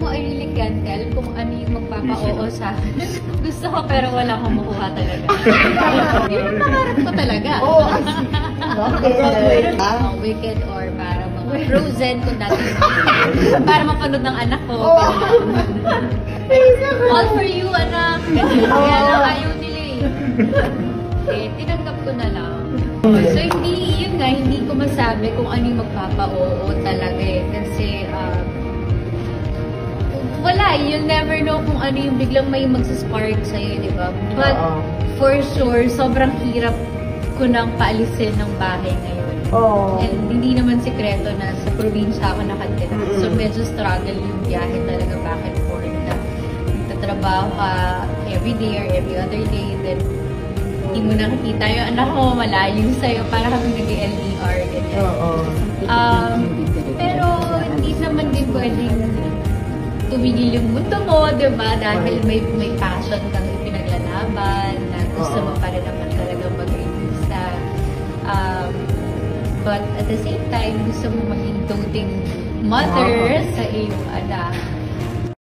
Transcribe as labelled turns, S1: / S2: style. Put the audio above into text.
S1: I really can't tell kung ano yung magpapa-oo sa akin. Gusto ko pero wala akong makuha talaga. Yun yung pangarap ko talaga. Wicked or para mga Frozen kung dati. Para mapanood ng anak ko. All for you, anak. Kaya lang ayaw nila eh. Tinanggap ko na lang. So hindi ko masabi kung ano yung magpapa-oo talaga eh. Kasi wala, you'll never know kung ano yung biglang may magsaspark sa'yo, di ba? But for sure, sobrang hirap ko nang paalisin ng bahay ngayon. And hindi naman sikreto na sa probinsya ako nakatira. So medyo struggle yung biyahe talaga back and forth. Nagtatrabaho ka every day or every other day, then hindi mo nakikita yung anak mo malayo sa'yo para kami nag-LDR. Pero hindi naman din pwedeng tumigil yung mundo mo, di ba? Dahil may passion kang ipinaglalaban na gusto mo pa rin naman talaga mag-release. But at the same time, gusto mo maging doting mother sa iyong anak.